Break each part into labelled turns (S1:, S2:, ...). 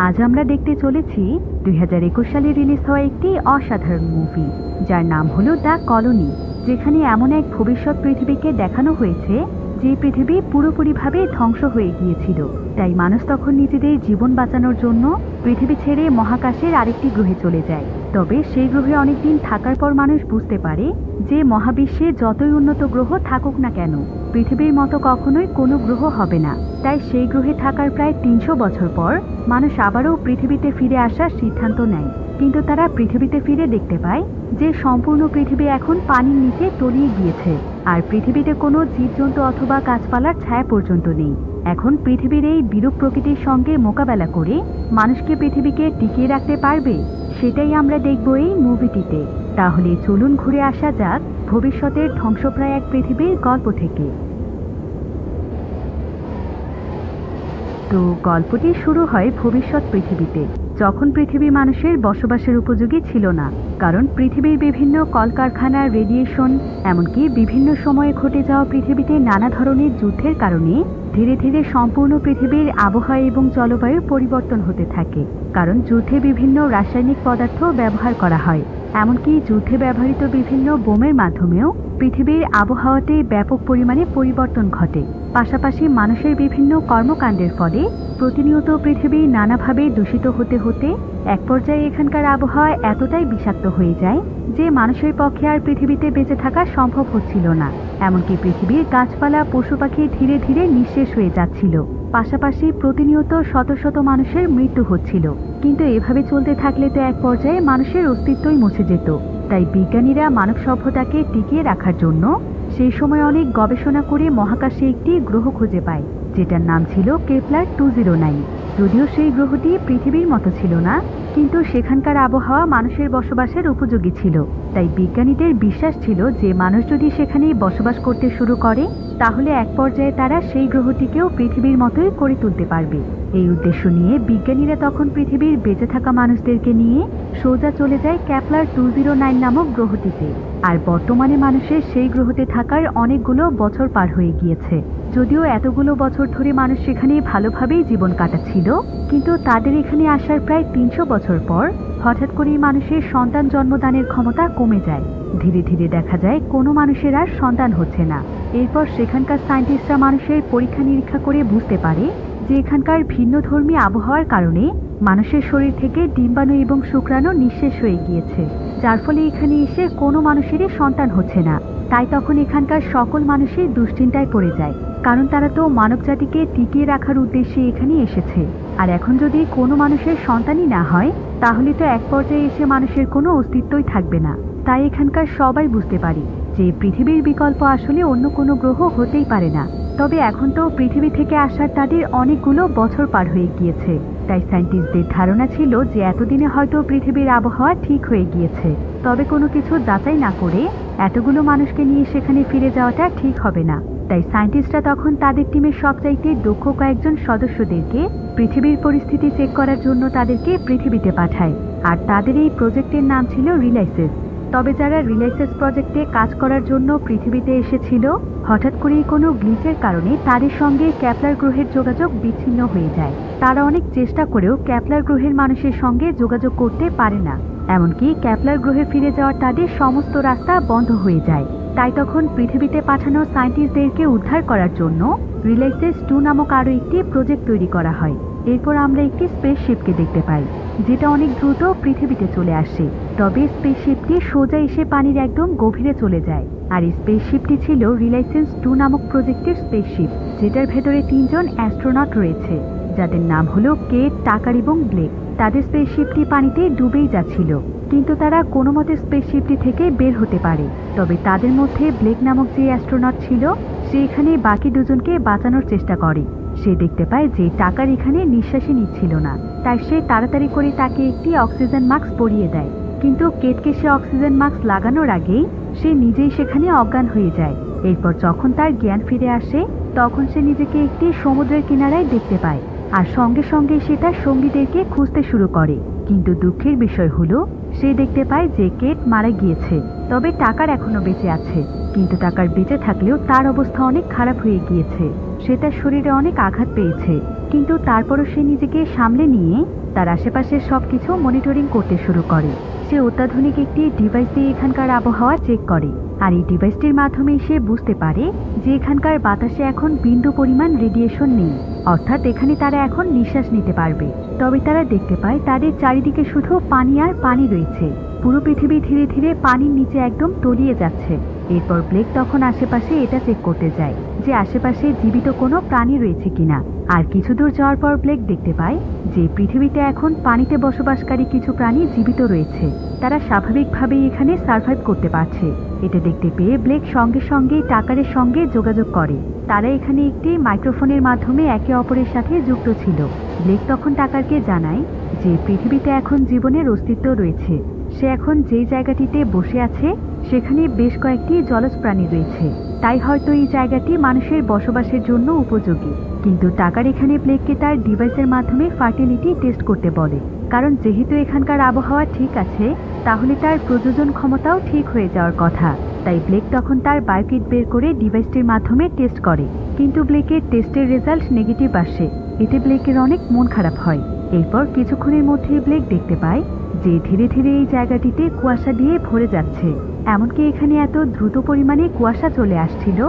S1: আজ আমরা দেখতে চলেছি 2021 সালে রিলিজ হওয়া একটি অসাধারণ মুভি, যার নাম হলো দ্য কলোনি। যেখানে এমন এক ভবিষ্যৎ পৃথিবীকে দেখানো হয়েছে যে পৃথিবী পুরোপুরিভাবে ধ্বংস হয়ে গিয়েছিল। তাই মানুষ তখন নিজেদের জীবন বাঁচানোর জন্য পৃথিবী ছেড়ে মহাকাশের আরেকটি গ্রহে চলে যায়। তবে সেই গ্রহে অনেকদিন থাকার পর মানুষ বুঝতে পারে যে মহাবিশ্বে যতই উন্নত গ্রহ থাকুক না কেন, পৃথিবীর মতো কখনোই কোনো গ্রহ হবে না। তাই সেই গ্রহে থাকার প্রায় 300 বছর পর মানুষ আবারও পৃথিবীতে ফিরে আসার সিদ্ধান্ত নেয়। কিন্তু তারা পৃথিবীতে ফিরে দেখতে পায় যে সম্পূর্ণ পৃথিবী এখন পানির নিচে তলিয়ে গিয়েছে, আর পৃথিবীতে কোনো জীবজন্তু অথবা গাছপালার ছায়া পর্যন্ত নেই। এখন পৃথিবীর এই বিরূপ প্রকৃতির সঙ্গে মোকাবেলা করে মানুষকে পৃথিবীকে টিকিয়ে রাখতে পারবে, সেটাই আমরা দেখব এই মুভিটিতে। তাহলে চলুন ঘুরে আসা যাক ভবিষ্যতের ধ্বংসপ্রায় এক পৃথিবীর গল্প থেকে। তো গল্পটি শুরু হয় ভবিষ্যৎ পৃথিবীতে, যখন পৃথিবী মানুষের বসবাসের উপযোগী ছিল না। কারণ পৃথিবীর বিভিন্ন কলকারখানার রেডিয়েশন, এমনকি বিভিন্ন সময়ে ঘটে যাওয়া পৃথিবীতে নানা ধরনের যুদ্ধের কারণে ধীরে ধীরে সম্পূর্ণ পৃথিবীর আবহাওয়া এবং জলবায়ুর পরিবর্তন হতে থাকে। কারণ যুদ্ধে বিভিন্ন রাসায়নিক পদার্থ ব্যবহার করা হয়, এমনকি যুদ্ধে ব্যবহৃত বিভিন্ন বোমের মাধ্যমেও পৃথিবীর আবহাওয়াতে ব্যাপক পরিমাণে পরিবর্তন ঘটে। পাশাপাশি মানুষের বিভিন্ন কর্মকাণ্ডের ফলে প্রতিনিয়ত পৃথিবী নানাভাবে দূষিত হতে হতে এক পর্যায়ে এখানকার আবহাওয়া এতটাই বিষাক্ত হয়ে যায় যে মানুষের পক্ষে আর পৃথিবীতে বেঁচে থাকা সম্ভব হচ্ছিল না। এমনকি পৃথিবীর গাছপালা, পশু পাখি ধীরে ধীরে নিঃশেষ হয়ে যাচ্ছিল। পাশাপাশি প্রতিনিয়ত শত শত মানুষের মৃত্যু হচ্ছিল। কিন্তু এভাবে চলতে থাকলে তো এক পর্যায়ে মানুষের অস্তিত্বই মুছে যেত। তাই বিজ্ঞানীরা মানব সভ্যতাকে টিকিয়ে রাখার জন্য সেই সময় অনেক গবেষণা করে মহাকাশে একটি গ্রহ খুঁজে পায়, যেটার নাম ছিল কেপলার 209। যদিও সেই গ্রহটি পৃথিবীর মতো ছিল না, কিন্তু সেখানকার আবহাওয়া মানুষের বসবাসের উপযোগী ছিল। তাই বিজ্ঞানীদের বিশ্বাস ছিল যে মানুষ যদি সেখানে বসবাস করতে শুরু করে, তাহলে এক পর্যায়ে তারা সেই গ্রহটিকেও পৃথিবীর মতোই করে তুলতে পারবে। এই উদ্দেশ্য নিয়ে বিজ্ঞানীরা তখন পৃথিবীর বেঁচে থাকা মানুষদেরকে নিয়ে সোজা চলে যায় কেপলার 209 নামক গ্রহটিতে। আর বর্তমানে মানুষের সেই গ্রহতে থাকার অনেকগুলো বছর পার হয়ে গিয়েছে। যদিও এতগুলো বছর ধরে মানুষ সেখানে ভালোভাবেই জীবন কাটাচ্ছিল, কিন্তু তাদের এখানে আসার প্রায় 300 বছর পর হঠাৎ করেই মানুষের সন্তান জন্মদানের ক্ষমতা কমে যায়। ধীরে ধীরে দেখা যায় কোনো মানুষের আর সন্তান হচ্ছে না। এরপর সেখানকার সায়েন্টিস্টরা মানুষের পরীক্ষা নিরীক্ষা করে বুঝতে পারে যে এখানকার ভিন্নধর্মী আবহাওয়ার কারণে মানুষের শরীর থেকে ডিম্বাণু এবং শুক্রাণু নিঃশেষ হয়ে গিয়েছে, যার ফলে এখানে এসে কোনো মানুষেরই সন্তান হচ্ছে না। তাই তখন এখানকার সকল মানুষই দুশ্চিন্তায় পড়ে যায়, কারণ তারা তো মানবজাতিকে টিকিয়ে রাখার উদ্দেশ্যে এখানে এসেছে। আর এখন যদি কোনো মানুষের সন্তানই না হয়, তাহলে তো এক পর্যায়ে এসে মানুষের কোনো অস্তিত্বই থাকবে না। তাই এখানকার সবাই বুঝতে পারে যে পৃথিবীর বিকল্প আসলে অন্য কোনো গ্রহ হতেই পারে না। তবে এখন তো পৃথিবী থেকে আসার তাদের অনেকগুলো বছর পার হয়ে গিয়েছে। তাই সায়েন্টিস্টদের ধারণা ছিল যে এতদিনে হয়তো পৃথিবীর আবহাওয়া ঠিক হয়ে গিয়েছে। তবে কোনো কিছু যাচাই না করে এতগুলো মানুষকে নিয়ে সেখানে ফিরে যাওয়াটা ঠিক হবে না। তাই সায়েন্টিস্টরা তখন তাদের টিমের সবচাইতে দক্ষ কয়েকজন সদস্যদেরকে পৃথিবীর পরিস্থিতি চেক করার জন্য তাদেরকে পৃথিবীতে পাঠায়। আর তাদের এই প্রজেক্টের নাম ছিল রিলাইসেস। তবে যারা রিলাইসেস প্রজেক্টে কাজ করার জন্য পৃথিবীতে এসেছিল, হঠাৎ করেই কোনো গ্লিচের কারণে তাদের সঙ্গে কেপলার গ্রহের যোগাযোগ বিচ্ছিন্ন হয়ে যায়। তারা অনেক চেষ্টা করেও কেপলার গ্রহের মানুষের সঙ্গে যোগাযোগ করতে পারে না। এমনকি কেপলার গ্রহে ফিরে যাওয়ার তাদের সমস্ত রাস্তা বন্ধ হয়ে যায়। তাই তখন পৃথিবীতে পাঠানো সায়েন্টিস্টদেরকে উদ্ধার করার জন্য রিলাইসেস 2 নামক আরও একটি প্রজেক্ট তৈরি করা হয়। এরপর আমরা একটি স্পেসশিপকে দেখতে পাই, যেটা অনেক দ্রুত পৃথিবীতে চলে আসে। তবে স্পেসশিপটি সোজা এসে পানির একদম গভীরে চলে যায়। আর এই স্পেসশিপটি ছিল রিলাইসেন্স 2 নামক প্রজেক্টের স্পেসশিপ, যেটার ভেতরে 3 জন অ্যাস্ট্রোনট রয়েছে, যাদের নাম হলো কেট, টাকার এবং ব্লেক। তাদের স্পেসশিপটি পানিতে ডুবেই যাচ্ছিল, কিন্তু তারা কোনো মতে স্পেসশিপটি থেকে বের হতে পারে। তবে তাদের মধ্যে ব্লেক নামক যে অ্যাস্ট্রোনট ছিল, সে এখানে বাকি দুজনকে বাঁচানোর চেষ্টা করে। সে দেখতে পায় যে টাকার এখানে নিঃশ্বাসই নিচ্ছিল না, তাই সে তাড়াতাড়ি করে তাকে একটি অক্সিজেন মাস্ক পরিয়ে দেয়। কিন্তু কেটকে সে অক্সিজেন মাস্ক লাগানোর আগেই সে নিজেই সেখানে অজ্ঞান হয়ে যায়। এরপর যখন তার জ্ঞান ফিরে আসে, তখন সে নিজেকে একটি সমুদ্রের কিনারায় দেখতে পায়। আর সঙ্গে সঙ্গে সে তার সঙ্গীদেরকে খুঁজতে শুরু করে। কিন্তু দুঃখের বিষয় হলো, সে দেখতে পায় যে কেট মারা গিয়েছে। তবে টাকার এখনো বেঁচে আছে, কিন্তু টাকার বেঁচে থাকলেও তার অবস্থা অনেক খারাপ হয়ে গিয়েছে। সে তার শরীরে অনেক আঘাত পেয়েছে। কিন্তু তারপরও সে নিজেকে সামলে নিয়ে তার আশেপাশের সবকিছু মনিটরিং করতে শুরু করে। সে অত্যাধুনিক একটি ডিভাইস দিয়ে এখানকার আবহাওয়া চেক করে, আর এই ডিভাইসটির মাধ্যমে সে বুঝতে পারে যে এখানকার বাতাসে এখন বিন্দু পরিমাণ রেডিয়েশন নেই, অর্থাৎ এখানে তারা এখন নিঃশ্বাস নিতে পারবে। তবে তারা দেখতে পায় তাদের চারিদিকে শুধু পানি আর পানি রয়েছে। পুরো পৃথিবী ধীরে ধীরে পানির নিচে একদম তলিয়ে যাচ্ছে। এরপর ব্লেক তখন আশেপাশে এটা চেক করতে যায় যে আশেপাশে জীবিত কোনো প্রাণী রয়েছে কিনা। আর কিছু দূর যাওয়ার পর ব্লেক দেখতে পায় যে পৃথিবীতে এখন পানিতে বসবাসকারী কিছু প্রাণী জীবিত রয়েছে। তারা স্বাভাবিকভাবেই এখানে সার্ভাইভ করতে পারছে। এটা দেখতে পেয়ে ব্লেক সঙ্গে সঙ্গেই টাকারের সঙ্গে যোগাযোগ করে। তারা এখানে একটি মাইক্রোফোনের মাধ্যমে একে অপরের সাথে যুক্ত ছিল। ব্লেক তখন টাকারকে জানায় যে পৃথিবীতে এখন জীবনের অস্তিত্ব রয়েছে। সে এখন যেই জায়গাটিতে বসে আছে সেখানে বেশ কয়েকটি জলজ প্রাণী রয়েছে, তাই হয়তো এই জায়গাটি মানুষের বসবাসের জন্য উপযোগী। কিন্তু টাকার এখানে ব্লেককে তার ডিভাইসের মাধ্যমে ফার্টিলিটি টেস্ট করতে বলে, কারণ যেহেতু এখানকার আবহাওয়া ঠিক আছে তাহলে তার প্রজনন ক্ষমতাও ঠিক হয়ে যাওয়ার কথা। তাই ব্লেক তখন তার বায়োকিট বের করে ডিভাইসটির মাধ্যমে টেস্ট করে, কিন্তু ব্লেকের টেস্টের রেজাল্ট নেগেটিভ আসে। এতে ব্লেকের অনেক মন খারাপ হয়। এরপর কিছুক্ষণের মধ্যেই ব্লেক দেখতে পায় যে ধীরে ধীরে এই জায়গাটিতে কুয়াশা দিয়ে ভরে যাচ্ছে। এমনকি এখানে এত দ্রুত পরিমাণে কুয়াশা চলে আসছিল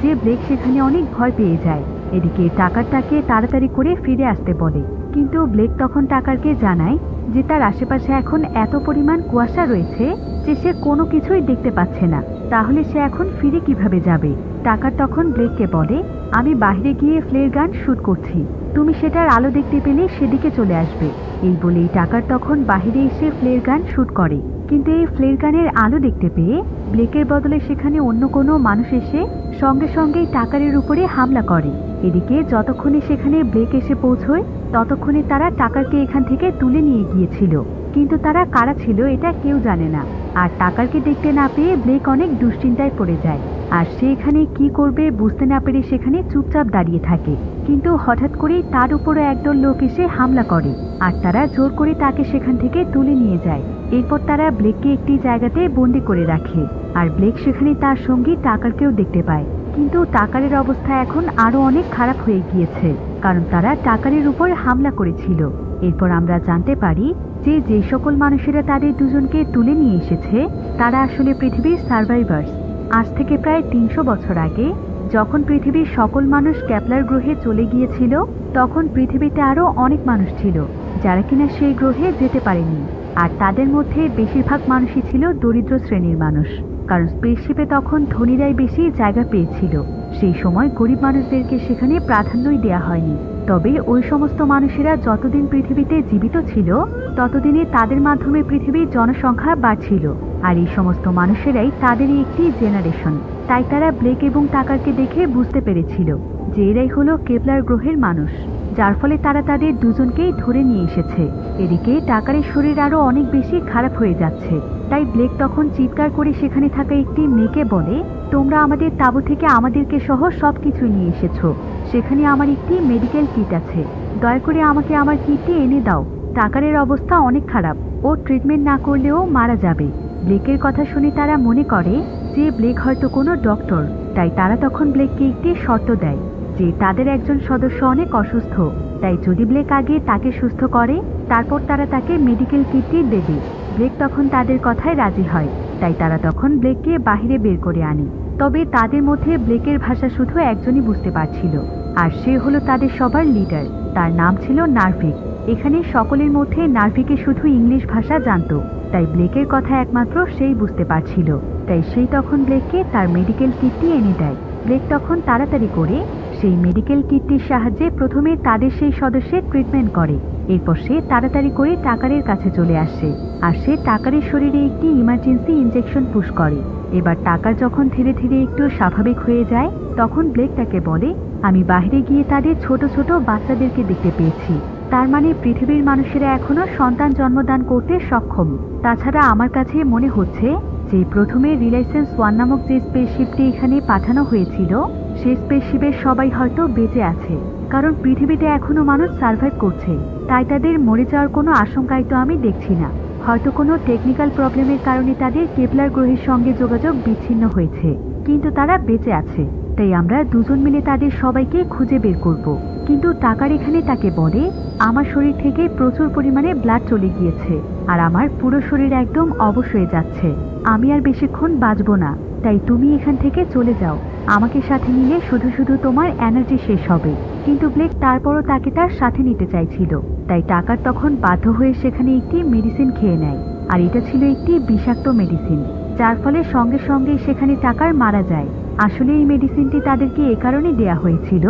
S1: যে ব্লেক সেখানে অনেক ভয় পেয়ে যায়। এদিকে টাকার তাকে তাড়াতাড়ি করে ফিরে আসতে বলে, কিন্তু ব্লেক তখন টাকারকে জানায় যে তার আশেপাশে এখন এত পরিমাণ কুয়াশা রয়েছে যে সে কোনো কিছুই দেখতে পাচ্ছে না। তাহলে সে এখন ফিরে কিভাবে যাবে? টাকার তখন ব্লেককে বলে, আমি বাইরে গিয়ে ফ্লেয়ার গান শুট করছি, তুমি সেটার আলো দেখতে পেলে সেদিকে চলে আসবে। এই বলেই টাকার তখন বাহিরে এসে ফ্লেয়ার গান শুট করে, কিন্তু এই ফ্লেয়ার গানের আলো দেখতে পেয়ে ব্লেকের বদলে সেখানে অন্য কোনো মানুষ এসে সঙ্গে সঙ্গেই টাকারের উপরে হামলা করে। এদিকে যতক্ষণে সেখানে ব্লেক এসে পৌঁছয় ততক্ষণে তারা টাকারকে এখান থেকে তুলে নিয়ে গিয়েছিল, কিন্তু তারা কারা ছিল এটা কেউ জানে না। আর টাকারকে দেখতে না পেয়ে ব্লেক অনেক দুশ্চিন্তায় পড়ে যায়, আর সে এখানে কি করবে বুঝতে না পেরে সেখানে চুপচাপ দাঁড়িয়ে থাকে। কিন্তু হঠাৎ করেই তার উপরও একদল লোক এসে হামলা করে, আর তারা জোর করে তাকে সেখান থেকে তুলে নিয়ে যায়। এরপর তারা ব্লেককে একটি জায়গাতে বন্দি করে রাখে, আর ব্লেক সেখানে তার সঙ্গী টাকারকেও দেখতে পায়। কিন্তু টাকারের অবস্থা এখন আরো অনেক খারাপ হয়ে গিয়েছে, কারণ তারা টাকারের উপর হামলা করেছিল। এরপর আমরা জানতে পারি যে যে সকল মানুষেরা তাদের দুজনকে তুলে নিয়ে এসেছে তারা আসলে পৃথিবীর সার্ভাইভার্স। আজ থেকে প্রায় 300 বছর আগে যখন পৃথিবীর সকল মানুষ ক্যাপলার গ্রহে চলে গিয়েছিল তখন পৃথিবীতে আরো অনেক মানুষ ছিল যারা কিনা সেই গ্রহে যেতে পারেনি। আর তাদের মধ্যে বেশিরভাগ মানুষই ছিল দরিদ্র শ্রেণীর মানুষ, কারণ স্পেসশিপে তখন ধনীরাই বেশি জায়গা পেয়েছিল। সেই সময় গরিব মানুষদেরকে সেখানে প্রাধান্যই দেয়া হয়নি। তবে ওই সমস্ত মানুষেরা যতদিন পৃথিবীতে জীবিত ছিল ততদিনে তাদের মাধ্যমে পৃথিবীর জনসংখ্যা বাড়ছিল, আর এই সমস্ত মানুষেরাই তাদেরই একটি জেনারেশন। তাই তারা ব্লেক এবং টাকারকে দেখে বুঝতে পেরেছিল যে এরাই হলো কেপলার গ্রহের মানুষ, যার ফলে তারা তাদের দুজনকেই ধরে নিয়ে এসেছে। এদিকে টাকারের শরীর আরো অনেক বেশি খারাপ হয়ে যাচ্ছে, তাই ব্লেক তখন চিৎকার করে সেখানে থাকা একটি মেয়েকে বলে, তোমরা আমাদের তাঁবু থেকে আমাদেরকে সহ সবকিছু নিয়ে এসেছো, সেখানে আমার একটি মেডিকেল কিট আছে, দয়া করে আমাকে আমার কিটটি এনে দাও। টাকারের অবস্থা অনেক খারাপ, ও ট্রিটমেন্ট না করলেও মারা যাবে। ব্লেকের কথা শুনে তারা মনে করে যে ব্লেক হয়তো কোনো ডক্টর, তাই তারা তখন ব্লেককে একটি শর্ত দেয় যে তাদের একজন সদস্য অনেক অসুস্থ, তাই যদি ব্লেক আগে তাকে সুস্থ করে তারপর তারা তাকে মেডিকেল কিটটি দেবে। ব্লেক তখন তাদের কথায় রাজি হয়, তাই তারা তখন ব্লেককে বাহিরে বের করে আনে। তবে তাদের মধ্যে ব্লেকের ভাষা শুধু একজনই বুঝতে পারছিল, আর সে হলো তাদের সবার লিডার। তার নাম ছিল নার্ভিক। এখানে সকলের মধ্যে নার্ভিকে শুধু ইংলিশ ভাষা জানত, তাই ব্লেকের কথা একমাত্র সেই বুঝতে পারছিল। তাই সেই তখন ব্লেককে তার মেডিকেল কিটটি এনে দেয়। ব্লেক তখন তাড়াতাড়ি করে সেই মেডিকেল কিটটির সাহায্যে প্রথমে তাদের সেই সদস্যের ট্রিটমেন্ট করে। এরপর সে তাড়াতাড়ি করে টাকারের কাছে চলে আসে, আর সে টাকারের শরীরে একটি ইমার্জেন্সি ইনজেকশন পুশ করে। এবার টাকার যখন ধীরে ধীরে একটু স্বাভাবিক হয়ে যায় তখন ব্লেক তাকে বলে, আমি বাইরে গিয়ে তাদের ছোট ছোট বাচ্চাদেরকে দেখতে পেয়েছি, তার মানে পৃথিবীর মানুষেরা এখনো সন্তান জন্মদান করতে সক্ষম। তাছাড়া আমার কাছে মনে হচ্ছে যে প্রথমে রিলায়েন্স 1 নামক যে স্পেসশিপটি এখানে পাঠানো হয়েছিল সেই স্পেসশিপের সবাই হয়তো বেঁচে আছে, কারণ পৃথিবীতে এখনো মানুষ সার্ভাইভ করছে, তাই তাদের মরে যাওয়ার কোনো আশঙ্কাই তো আমি দেখছি না। হয়তো কোনো টেকনিক্যাল প্রবলেমের কারণে তাদের কেপলার গ্রহের সঙ্গে যোগাযোগ বিচ্ছিন্ন হয়েছে, কিন্তু তারা বেঁচে আছে। তাই আমরা দুজন মিলে তাদের সবাইকে খুঁজে বের করব। কিন্তু টাকার এখানে তাকে বলে, আমার শরীর থেকে প্রচুর পরিমাণে ব্লাড চলে গিয়েছে আর আমার পুরো শরীর একদম অবশ হয়ে যাচ্ছে। আমি আর বেশিক্ষণ বাঁচবো না, তাই তুমি এখান থেকে চলে যাও। আমাকে সাথে নিলে শুধু শুধু তোমার এনার্জি শেষ হবে। কিন্তু ব্লেক তারপরও তাকে তার সাথে নিতে চাইছিল, তাই টাকার তখন বাধ্য হয়ে সেখানে একটি মেডিসিন খেয়ে নেয়। আর এটা ছিল একটি বিষাক্ত মেডিসিন, যার ফলে সঙ্গে সঙ্গে সেখানে টাকার মারা যায়। আসলে এই মেডিসিনটি তাদেরকে এ কারণে দেয়া হয়েছিল,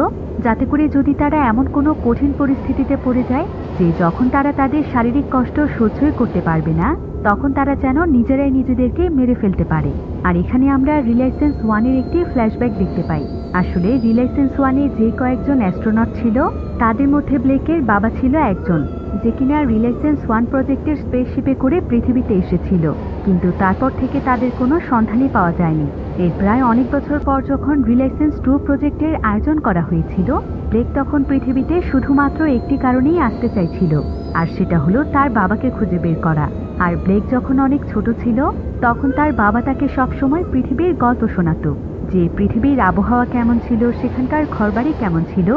S1: যাতে করে যদি তারা এমন কোনো কঠিন পরিস্থিতিতে পড়ে যায় যে যখন তারা তাদের শারীরিক কষ্ট সহ্যই করতে পারবে না, তখন তারা যেন নিজেরাই নিজেদেরকে মেরে ফেলতে পারে। আর এখানে আমরা রিলায়েন্স ওয়ানের একটি ফ্ল্যাশব্যাক দেখতে পাই। আসলে রিলায়েন্স ওয়ানে যে কয়েকজন অ্যাস্ট্রোনট ছিল, তাদের মধ্যে ব্লেকের বাবা ছিল একজন, যে কিনা রিলায়েন্স ওয়ান প্রজেক্টের স্পেসশিপে করে পৃথিবীতে এসেছিল। কিন্তু তারপর থেকে তাদের কোনো সন্ধানই পাওয়া যায়নি। এর প্রায় অনেক বছর পর যখন রিলায়েন্স টু প্রজেক্টের আয়োজন করা হয়েছিল, ব্লেক তখন পৃথিবীতে শুধুমাত্র একটি কারণেই আসতে চাইছিল, আর সেটা হলো তার বাবাকে খুঁজে বের করা। আর ব্লেক যখন অনেক ছোট ছিল, তখন তার বাবা তাকে সবসময় পৃথিবীর গল্প শোনাতো, যে পৃথিবীর আবহাওয়া কেমন ছিল, সেখানকার ঘরবাড়ি কেমন ছিল,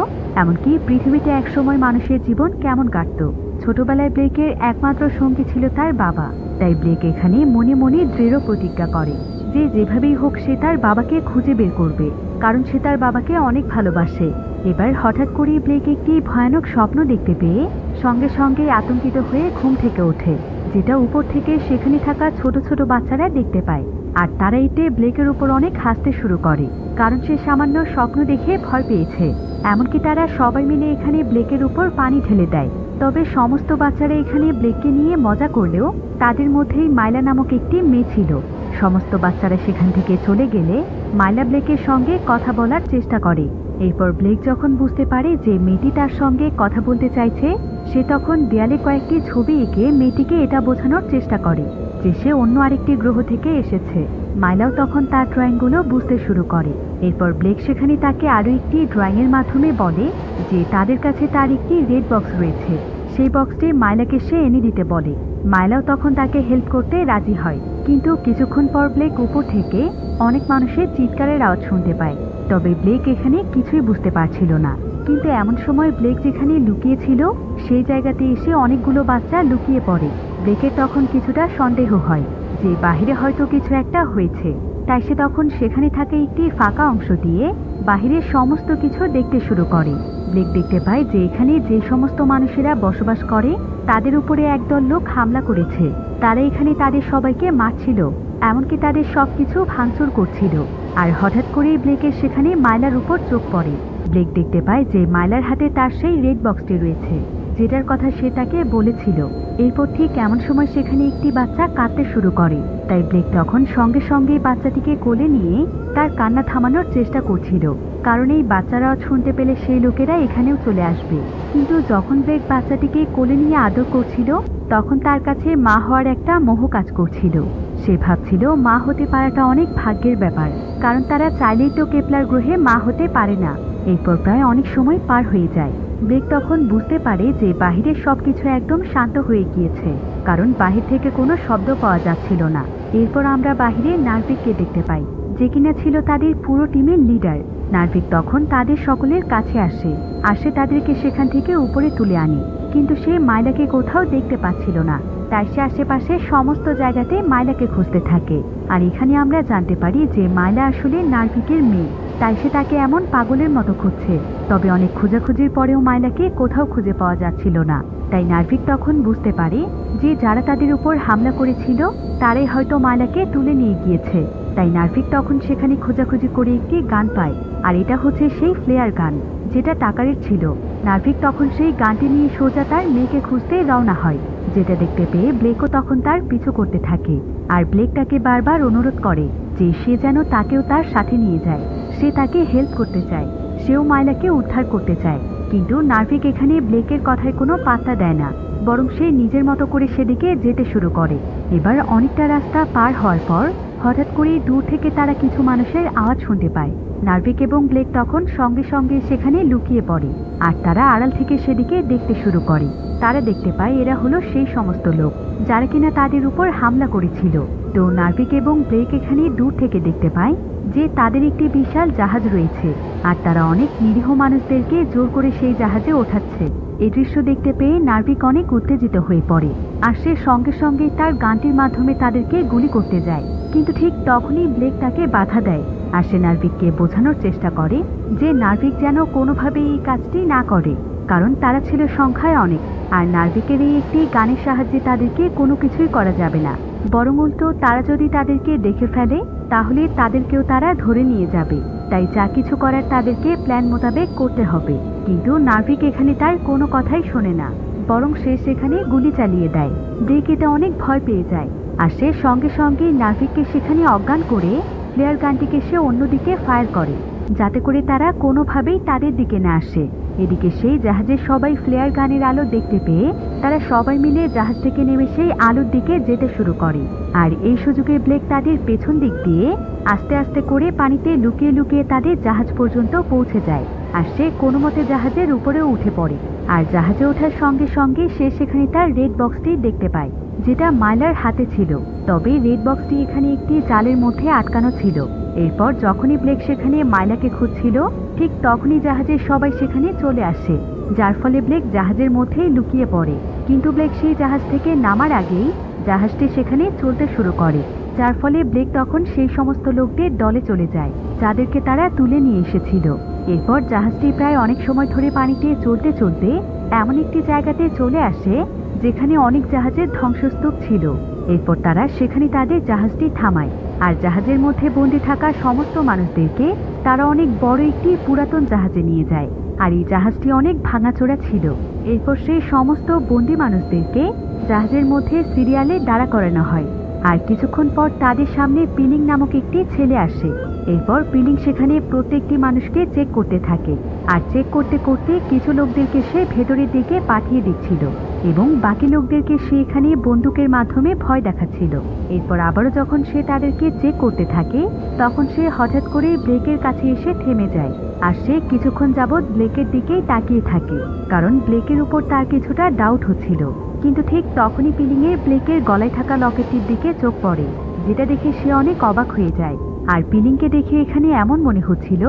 S1: এমনকি পৃথিবীতে একসময় মানুষের জীবন কেমন কাটত। ছোটবেলায় ব্লেকের একমাত্র সঙ্গী ছিল তার বাবা, তাই ব্লেক এখানে মনে মনে দৃঢ় প্রতিজ্ঞা করে যে যেভাবেই হোক সে তার বাবাকে খুঁজে বের করবে, কারণ সে তার বাবাকে অনেক ভালোবাসে। এবার হঠাৎ করেই ব্লেক একটি ভয়ানক স্বপ্ন দেখতে পেয়ে সঙ্গে সঙ্গে আতঙ্কিত হয়ে ঘুম থেকে ওঠে, যেটা উপর থেকে সেখানে থাকা ছোট ছোট বাচ্চারা দেখতে পায়। আর তারা এতে ব্লেকের উপর অনেক হাসতে শুরু করে, কারণ সে সামান্য স্বপ্ন দেখে ভয় পেয়েছে। এমনকি তারা সবাই মিলে এখানে ব্লেকের উপর পানি ঢেলে দেয়। তবে সমস্ত বাচ্চারা এখানে ব্লেককে নিয়ে মজা করলেও তাদের মধ্যেই মাইলা নামক একটি মেয়ে ছিল। সমস্ত বাচ্চারা সেখান থেকে চলে গেলে মাইলা ব্লেকের সঙ্গে কথা বলার চেষ্টা করে। এরপর ব্লেক যখন বুঝতে পারে যে মেয়েটি তার সঙ্গে কথা বলতে চাইছে, সে তখন দেয়ালে কয়েকটি ছবি এঁকে মেয়েটিকে এটা বোঝানোর চেষ্টা করে যে সে অন্য আরেকটি গ্রহ থেকে এসেছে। মাইলাও তখন তার ড্রয়িংগুলো বুঝতে শুরু করে। এরপর ব্লেক সেখানে তাকে আরও একটি ড্রয়িংয়ের মাধ্যমে বলে যে তাদের কাছে তার একটি রেড বক্স রয়েছে, সেই বক্সটি মাইলাকে সে এনে দিতে বলে। মাইলাও তখন তাকে হেল্প করতে রাজি হয়। কিন্তু কিছুক্ষণ পর ব্লেক উপর থেকে অনেক মানুষের চিৎকারের আওয়াজ শুনতে পায়। তবে ব্লেক এখানে কিছুই বুঝতে পারছিল না। কিন্তু এমন সময় ব্লেক যেখানে লুকিয়েছিল সেই জায়গাতে এসে অনেকগুলো বাচ্চা লুকিয়ে পড়ে। ব্লেকের তখন কিছুটা সন্দেহ হয় যে বাহিরে হয়তো কিছু একটা হয়েছে, তাই সে তখন সেখানে থাকে একটি ফাঁকা অংশ দিয়ে বাহিরের সমস্ত কিছু দেখতে শুরু করে। ব্লেক দেখতে পায় যে এখানে যে সমস্ত মানুষেরা বসবাস করে তাদের উপরে একদল লোক হামলা করেছে। তারা এখানে তাদের সবাইকে মারছিল, এমনকি তাদের সবকিছু ভাঙচুর করছিল। আর হঠাৎ করেই ব্লেকের সেখানে মাইলার উপর চোখ পড়ে। ব্লেক দেখতে পায় যে মাইলার হাতে তার সেই রেড বক্সটি রয়েছে, যেটার কথা সে তাকে বলেছিল। এরপর ঠিক এমন সময় সেখানে একটি বাচ্চা কাঁদতে শুরু করে, তাই ব্লেক তখন সঙ্গে সঙ্গে বাচ্চাটিকে কোলে নিয়ে তার কান্না থামানোর চেষ্টা করছিল, কারণ এই বাচ্চারা শুনতে পেলে সেই লোকেরা এখানেও চলে আসবে। কিন্তু যখন ব্লেক বাচ্চাটিকে কোলে নিয়ে আদর করছিল, তখন তার কাছে মা হওয়ার একটা মোহ কাজ করছিল। সে ভাবছিল মা হতে পারাটা অনেক ভাগ্যের ব্যাপার, কারণ তারা চাইলেই তো কেপলার গ্রহে মা হতে পারে না। এরপর প্রায় অনেক সময় পার হয়ে যায়। ব্লেক তখন বুঝতে পারে যে বাহিরের সবকিছু একদম শান্ত হয়ে গিয়েছে, কারণ বাহির থেকে কোনো শব্দ পাওয়া যাচ্ছিল না। এরপর আমরা বাহিরে নার্ভিককে দেখতে পাই, যে কিনা ছিল তাদের পুরো টিমের লিডার। নার্ভিক তখন তাদের সকলের কাছে আসে তাদেরকে সেখান থেকে উপরে তুলে আনে। কিন্তু সে মাইলাকে কোথাও দেখতে পাচ্ছিল না, তাই সে আশেপাশে সমস্ত জায়গাতে মাইলাকে খুঁজতে থাকে। আর এখানে আমরা জানতে পারি যে মাইলা আসলে নার্ভিকের মেয়ে, তাই সে তাকে এমন পাগলের মতো খুঁজছে। তবে অনেক খোঁজাখুঁজির পরেও মাইলাকে কোথাও খুঁজে পাওয়া যাচ্ছিল না। তাই নার্ভিক তখন বুঝতে পারে যে যারা তাদের উপর হামলা করেছিল তারাই হয়তো মাইলাকে তুলে নিয়ে গিয়েছে। তাই নার্ভিক তখন সেখানে খোঁজাখুঁজি করে একটি গান পায়, আর এটা হচ্ছে সেই ফ্লেয়ার গান, যেটা টাকারের ছিল। নার্ভিক তখন সেই গানটি নিয়ে সোজা তার মেয়েকে খুঁজতে রওনা হয়, যেটা দেখতে পেয়ে ব্লেকও তখন তার পিছু করতে থাকে। আর ব্লেক তাকে বারবার অনুরোধ করে যে সে যেন তাকেও তার সাথে নিয়ে যায়। সে তাকে হেল্প করতে চায়, সেও মাইলাকে উদ্ধার করতে চায়। কিন্তু নার্ভিক এখানে ব্লেকের কথায় কোনো পাত্তা দেয় না, বরং সে নিজের মতো করে সেদিকে যেতে শুরু করে। এবার অনেকটা রাস্তা পার হওয়ার পর হঠাৎ করেই দূর থেকে তারা কিছু মানুষের আওয়াজ শুনতে পায়, নার্ভিক এবং ব্লেক তখন সঙ্গে সঙ্গে সেখানে লুকিয়ে পড়ে আর তারা আড়াল থেকে সেদিকে দেখতে শুরু করে। তারা দেখতে পায় এরা হলো সেই সমস্ত লোক যারা কিনা তাদের উপর হামলা করেছিল। তো নার্ভিক এবং ব্লেক এখানে দূর থেকে দেখতে পায় যে তাদের একটি বিশাল জাহাজ রয়েছে আর তারা অনেক নিরীহ মানুষদেরকে জোর করে সেই জাহাজে ওঠাচ্ছে। এই দৃশ্য দেখতে পেয়ে নার্ভিক অনেক উত্তেজিত হয়ে পড়ে আর সে সঙ্গে সঙ্গে তার গানটির মাধ্যমে তাদেরকে গুলি করতে যায়। কিন্তু ঠিক তখনই ব্লেক তাকে বাধা দেয় আর সে নার্ভিককে বোঝানোর চেষ্টা করে যে নার্ভিক যেন কোনোভাবেই এই কাজটি না করে, কারণ তারা ছিল সংখ্যায় অনেক আর নার্ভিকের এই একটি গানের সাহায্যে তাদেরকে কোনো কিছুই করা যাবে না, বরং উল্টো তারা যদি তাদেরকে দেখে ফেলে তাহলে তাদেরকেও তারা ধরে নিয়ে যাবে। তাই যা কিছু করার তাদেরকে প্ল্যান মোতাবেক করতে হবে। কিন্তু নার্ভিক এখানে তার কোনো কথাই শোনে না, বরং সে সেখানে গুলি চালিয়ে দেয়। ব্লেক এতে অনেক ভয় পেয়ে যায় আর সে সঙ্গে সঙ্গে নার্ভিককে সেখানে অজ্ঞান করে ফ্লেয়ার গানটিকে সে অন্যদিকে ফায়ার করে যাতে করে তারা কোনোভাবেই তাদের দিকে না আসে। এদিকে সেই জাহাজের সবাই ফ্লেয়ার গানের আলো দেখতে পেয়ে তারা সবাই মিলে জাহাজ থেকে নেমে সেই আলোর দিকে যেতে শুরু করে। আর এই সুযোগে ব্লেক তাদের পেছন দিক দিয়ে আস্তে আস্তে করে পানিতে লুকিয়ে লুকিয়ে তাদের জাহাজ পর্যন্ত পৌঁছে যায় আর সে কোনো মতে জাহাজের উপরেও উঠে পড়ে। আর জাহাজে ওঠার সঙ্গে সঙ্গে সে সেখানে তার রেড বক্সটি দেখতে পায় যেটা মাইলার হাতে ছিল। তবে রেড বক্সটি এখানে একটি জালের মধ্যে আটকানো ছিল। এরপর যখনই ব্লেক সেখানে মাইলাকে খুঁজছিল ঠিক তখনই জাহাজের সবাই সেখানে চলে আসে, যার ফলে ব্লেক জাহাজের মধ্যেই লুকিয়ে পড়ে। কিন্তু ব্লেক সেই জাহাজ থেকে নামার আগেই জাহাজটি সেখানে চলতে শুরু করে, যার ফলে ব্লেক তখন সেই সমস্ত লোকদের দলে চলে যায় যাদেরকে তারা তুলে নিয়ে এসেছিল। এরপর জাহাজটি প্রায় অনেক সময় ধরে পানিতে চলতে চলতে এমন একটি জায়গাতে চলে আসে যেখানে অনেক জাহাজের ধ্বংসস্তূপ ছিল। এরপর তারা সেখানে তাদের জাহাজটি থামায় আর জাহাজের মধ্যে বন্দি থাকা সমস্ত মানুষদেরকে তারা অনেক বড় একটি পুরাতন জাহাজে নিয়ে যায় আর এই জাহাজটি অনেক ভাঙাচোরা ছিল। এরপর সেই সমস্ত বন্দি মানুষদেরকে জাহাজের মধ্যে সিরিয়ালে দাঁড়া করানো হয় আর কিছুক্ষণ পর তাদের সামনে পিলিং নামক একটি ছেলে আসে। এরপর পিলিং সেখানে প্রত্যেকটি মানুষকে চেক করতে থাকে আর চেক করতে করতে কিছু লোকদেরকে সে ভেতরের দিকে পাঠিয়ে দিচ্ছিল এবং বাকি লোকদেরকে সে এখানে বন্দুকের মাধ্যমে ভয় দেখাচ্ছিল। এরপর আবারও যখন সে তাদেরকে চেক করতে থাকে তখন সে হঠাৎ করে ব্লেকের কাছে এসে থেমে যায় আর সে কিছুক্ষণ যাবৎ ব্লেকের দিকেই তাকিয়ে থাকে, কারণ ব্লেকের উপর তার কিছুটা ডাউট হচ্ছিল। কিন্তু ঠিক তখনই পিলিংয়ের ব্লেকের গলায় থাকা লকেটটির দিকে চোখ পড়ে, যেটা দেখে সে অনেক অবাক হয়ে যায়। আর পিলিংকে দেখে এখানে এমন মনে হচ্ছিল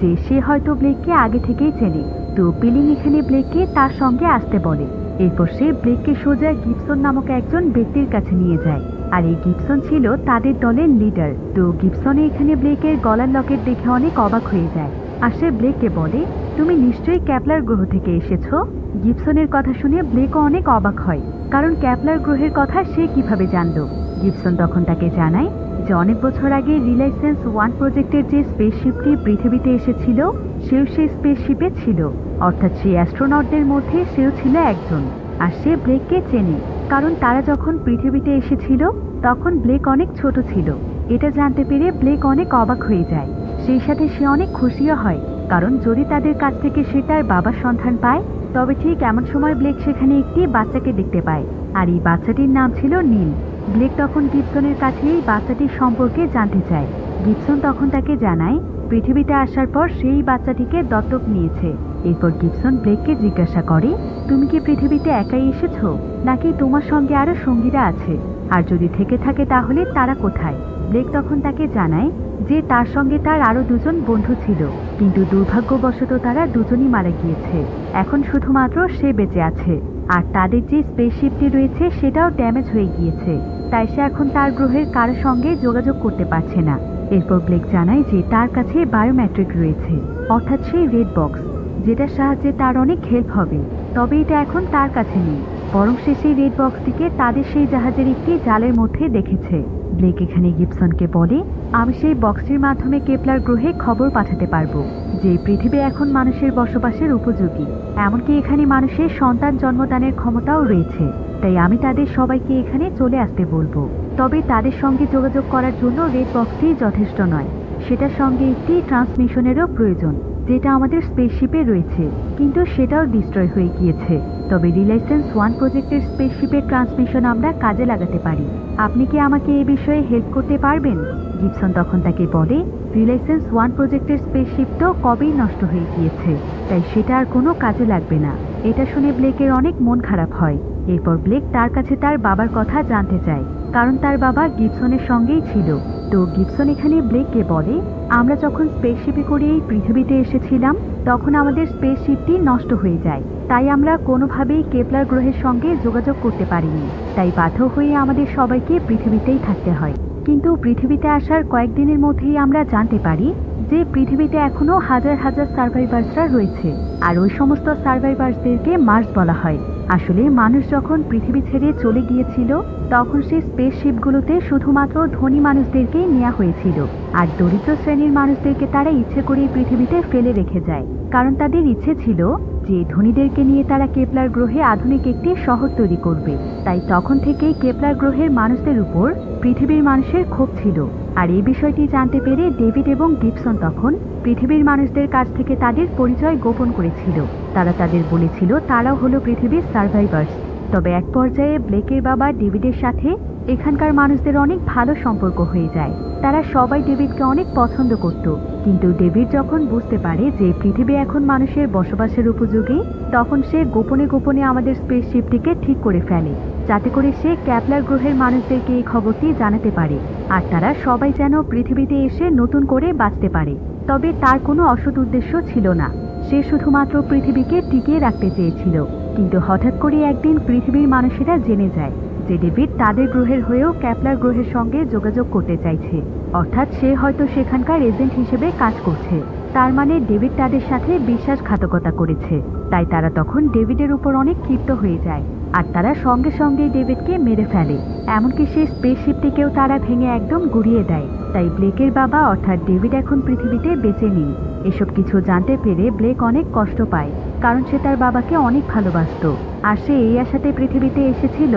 S1: যে সে হয়তো ব্লেককে আগে থেকেই চেনে। তো পিলিং এখানে ব্লেককে তার সঙ্গে আসতে বলে। এরপর সে ব্লেককে সোজা গিবসন নামক একজন ব্যক্তির কাছে নিয়ে যায় আর এই গিবসন ছিল তাদের দলের লিডার। তো গিবসনে এখানে ব্লেকের গলার লকেট দেখে অনেক অবাক হয়ে যায় আর সে ব্লেককে বলে, তুমি নিশ্চয়ই ক্যাপলার গ্রহ থেকে এসেছো। গিবসনের কথা শুনে ব্লেকও অনেক অবাক হয়, কারণ ক্যাপলার গ্রহের কথা সে কিভাবে জানলো। গিবসন তখন তাকে জানায় যে অনেক বছর আগে রিলায়েন্স 1 প্রজেক্টের যে স্পেসশিপটি পৃথিবীতে এসেছিল সেও সেই স্পেসশিপে ছিল, অর্থাৎ সেই অ্যাস্ট্রোনটদের মধ্যে সেও ছিল একজন। আর সে ব্লেককে চেনে, কারণ তারা যখন পৃথিবীতে এসেছিল তখন ব্লেক অনেক ছোট ছিল। এটা জানতে পেরে ব্লেক অনেক অবাক হয়ে যায়, সেই সাথে সে অনেক খুশিও হয়, কারণ যদি তাদের কাছ থেকে সে তার বাবার সন্ধান পায় তবে ঠিক এমন সময় ব্লেক সেখানে একটি বাচ্চাকে দেখতে পায় আর এই বাচ্চাটির নাম ছিল নীল। ব্লেক তখন গিবসনের কাছে এই বাচ্চাটির সম্পর্কে জানতে চায়। গিবসন তখন তাকে জানায় পৃথিবীতে আসার পর সেই বাচ্চাটিকে দত্তক নিয়েছে। এরপর গিবসন ব্লেককে জিজ্ঞাসা করে, তুমি কি পৃথিবীতে একাই এসেছো নাকি তোমার সঙ্গে আরো সঙ্গীরা আছে, আর যদি থেকে থাকে তাহলে তারা কোথায়? ব্লেক তখন তাকে জানায় যে তার সঙ্গে তার আরো দুজন বন্ধু ছিল, কিন্তু দুর্ভাগ্যবশত তারা দুজনই মারা গিয়েছে। এখন শুধুমাত্র সে বেঁচে আছে আর তাদের যে স্পেসশিপটি রয়েছে সেটাও ড্যামেজ হয়ে গিয়েছে, তাই সে এখন তার গ্রহের কারো সঙ্গে যোগাযোগ করতে পারছে না। এরপর ব্লেক জানায় যে তার কাছে বায়োমেট্রিক রয়েছে, অর্থাৎ সেই রেড বক্স, যেটার সাহায্যে তার অনেক হেল্প হবে। তবে এটা এখন তার কাছে নেই, বরং সে সেই রেড বক্সটিকে তাদের সেই জাহাজের একটি জালের মধ্যে দেখেছে। ব্লেক এখানে গিবসনকে বলে, আমি সেই বক্সটির মাধ্যমে কেপলার গ্রহে খবর পাঠাতে পারবো যে পৃথিবী এখন মানুষের বসবাসের উপযোগী, এমনকি এখানে মানুষের সন্তান জন্মদানের ক্ষমতাও রয়েছে। তাই আমি তাদের সবাইকে এখানে চলে আসতে বলবো। তবে তাদের সঙ্গে যোগাযোগ করার জন্য রেড বক্সটি যথেষ্ট নয়, সেটার সঙ্গে একটি ট্রান্সমিশনেরও প্রয়োজন, যেটা আমাদের স্পেসশিপে রয়েছে, কিন্তু সেটাও ডিস্ট্রয় হয়ে গিয়েছে। তবে রিলায়েন্স ওয়ান প্রজেক্টের স্পেসশিপের ট্রান্সমিশন আমরা কাজে লাগাতে পারি। আপনি কি আমাকে এ বিষয়ে হেল্প করতে পারবেন? গিবসন তখন তাকে বলে, রিলায়েন্স ওয়ান প্রজেক্টের স্পেসশিপ তো কবেই নষ্ট হয়ে গিয়েছে, তাই সেটা আর কোনো কাজে লাগবে না। এটা শুনে ব্লেকের অনেক মন খারাপ হয়। এরপর ব্লেক তার কাছে তার বাবার কথা জানতে চায়, কারণ তার বাবা গিবসনের সঙ্গেই ছিল। তো গিবসন এখানে ব্লেককে বলে, আমরা যখন স্পেসশিপে করে এই পৃথিবীতে এসেছিলাম তখন আমাদের স্পেসশিপটি নষ্ট হয়ে যায়, তাই আমরা কোনোভাবেই কেপলার গ্রহের সঙ্গে যোগাযোগ করতে পারিনি। তাই বাধ্য হয়ে আমাদের সবাইকে পৃথিবীতেই থাকতে হয়। কিন্তু পৃথিবীতে আসার কয়েকদিনের মধ্যেই আমরা জানতে পারি যে পৃথিবীতে এখনো হাজার হাজার সার্ভাইভার্সরা রয়েছে, আর ওই সমস্ত সার্ভাইভার্সদেরকে মার্স বলা হয়। আসলে মানুষ যখন পৃথিবী ছেড়ে চলে গিয়েছিল তখন সেই স্পেসশিপগুলোতে শুধুমাত্র ধনী মানুষদেরকেই নেওয়া হয়েছিল, আর দরিদ্র শ্রেণীর মানুষদেরকে তারা ইচ্ছে করে পৃথিবীতে ফেলে রেখে যায়, কারণ তাদের ইচ্ছে ছিল যে ধনীদেরকে নিয়ে তারা কেপলার গ্রহে আধুনিক একটি শহর তৈরি করবে। তাই তখন থেকেই কেপলার গ্রহের মানুষদের উপর পৃথিবীর মানুষের ক্ষোভ ছিল। আর এই বিষয়টি জানতে পেরে ডেভিড এবং গিবসন তখন পৃথিবীর মানুষদের কাছ থেকে তাদের পরিচয় গোপন করেছিল। তারা তাদের বলেছিল তারাও হলো পৃথিবীর সার্ভাইভার্স। তবে এক পর্যায়ে ব্লেকের বাবা ডেভিডের সাথে এখানকার মানুষদের অনেক ভালো সম্পর্ক হয়ে যায়। তারা সবাই ডেভিডকে অনেক পছন্দ করত। কিন্তু ডেভিড যখন বুঝতে পারে যে পৃথিবী এখন মানুষের বসবাসের উপযোগী, তখন সে গোপনে গোপনে আমাদের স্পেসশিপটিকে ঠিক করে ফেলে, যাতে করে সে ক্যাপলার গ্রহের মানুষদেরকে এই খবরটি জানাতে পারে, আর তারা সবাই যেন পৃথিবীতে এসে নতুন করে বাঁচতে পারে। তবে তার কোনো অসৎ উদ্দেশ্য ছিল না, সে শুধুমাত্র পৃথিবীকে টিকিয়ে রাখতে চেয়েছিল। কিন্তু হঠাৎ করে একদিন পৃথিবীর মানুষেরা জেনে যায় যে ডেভিড তাদের গ্রহের হয়েও ক্যাপলার গ্রহের সঙ্গে যোগাযোগ করতে চাইছে, অর্থাৎ সে হয়তো সেখানকার এজেন্ট হিসেবে কাজ করছে। তার মানে ডেভিড তাদের সাথে বিশ্বাসঘাতকতা করেছে। তাই তারা তখন ডেভিডের উপর অনেক ক্ষিপ্ত হয়ে যায়, আর তারা সঙ্গে সঙ্গে ডেভিডকে মেরে ফেলে। এমনকি সেই স্পেসশিপটিকেও তারা ভেঙে একদম গুড়িয়ে দেয়। তাই ব্লেকের বাবা অর্থাৎ ডেভিড এখন পৃথিবীতে বেঁচে নেই। এসব কিছু জানতে পেরে ব্লেক অনেক কষ্ট পায়, কারণ সে তার বাবাকে অনেক ভালোবাসতো। আর সে এই আশাতে পৃথিবীতে এসেছিল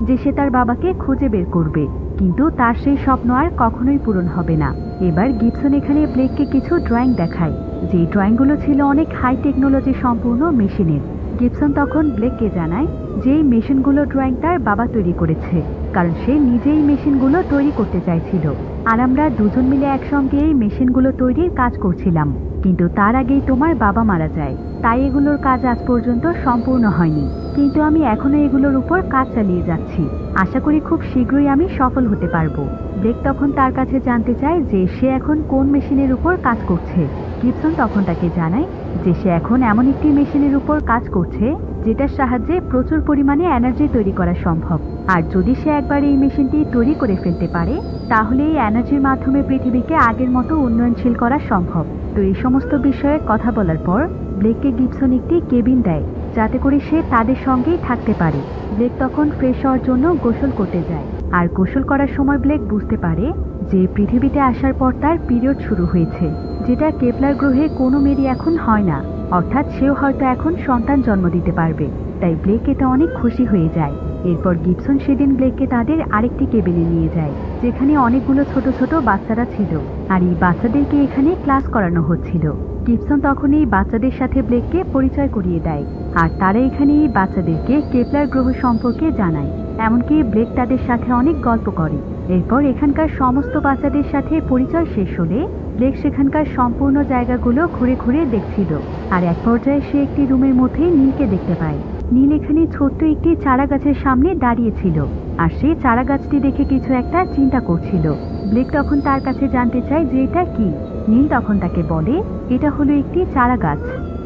S1: যে সে তার বাবাকে খুঁজে বের করবে, কিন্তু তার সেই স্বপ্ন আর কখনোই পূরণ হবে না। এবার গিবসন এখানে ব্লেককে কিছু ড্রয়িং দেখায়, যে ড্রয়িংগুলো ছিল অনেক হাই টেকনোলজি সম্পূর্ণ মেশিনের। গিবসন তখন ব্লেককে জানায় যে এই মেশিনগুলো ড্রয়িং তার বাবা তৈরি করেছে, কারণ সে নিজেই মেশিনগুলো তৈরি করতে চাইছিল। আর আমরা দুজন মিলে একসঙ্গে এই মেশিনগুলো তৈরির কাজ করছিলাম, কিন্তু তার আগেই তোমার বাবা মারা যায়, তাই এগুলোর কাজ আজ পর্যন্ত সম্পূর্ণ হয়নি। কিন্তু আমি এখনো এগুলোর উপর কাজ চালিয়ে যাচ্ছি, আশা করি খুব শীঘ্রই আমি সফল হতে পারবো। ব্লেক তখন তার কাছে জানতে চায় যে সে এখন কোন মেশিনের উপর কাজ করছে। গিবসন তখন তাকে জানায় যে সে এখন এমন একটি মেশিনের উপর কাজ করছে যেটার সাহায্যে প্রচুর পরিমাণে এনার্জি তৈরি করা সম্ভব। আর যদি সে একবার এই মেশিনটি তৈরি করে ফেলতে পারে তাহলে এই এনার্জির মাধ্যমে পৃথিবীকে আগের মতো উন্নয়নশীল করা সম্ভব। তো এই সমস্ত বিষয়ে কথা বলার পর ব্লেককে গিবসন একটি কেবিন দেয়, যাতে করে সে তাদের সঙ্গেই থাকতে পারে। ব্লেক তখন ফ্রেশ হওয়ার জন্য গোসল করতে যায়, আর গোসল করার সময় ব্লেক বুঝতে পারে যে পৃথিবীতে আসার পর তার পিরিয়ড শুরু হয়েছে, যেটা কেপলার গ্রহে কোনো মেয়েরই এখন হয় না, অর্থাৎ সেও হয়তো এখন সন্তান জন্ম দিতে পারবে। তাই ব্লেক এটা অনেক খুশি হয়ে যায়। এরপর গিবসন সেদিন ব্লেককে তাদের আরেকটি কেবিনে নিয়ে যায়, যেখানে অনেকগুলো ছোট ছোট বাচ্চারা ছিল, আর এই বাচ্চাদেরকে এখানে ক্লাস করানো হচ্ছিল। গিবসন তখন এই বাচ্চাদের সাথে ব্লেককে পরিচয় করিয়ে দেয়, আর তারা এখানে এই বাচ্চাদেরকে কেপলার গ্রহ সম্পর্কে জানায়। এমনকি ব্লেক তাদের সাথে অনেক গল্প করে। এরপর এখানকার সমস্ত বাচ্চাদের সাথে পরিচয় শেষ হলে ব্লেক সেখানকার সম্পূর্ণ জায়গাগুলো ঘুরে ঘুরে দেখছিল, আর এক পর্যায়ে সে একটি রুমের মধ্যে নীলকে দেখতে পায়। নীল এখানে ছোট্ট একটি চারা গাছের সামনে দাঁড়িয়েছিল, আর সে চারা গাছটি দেখে কিছু একটা চিন্তা করছিল। ব্লেক তখন তার কাছে জানতে চায় যে এটা কি। নীল তখন তাকে বলে এটা হলো একটি চারা গাছ।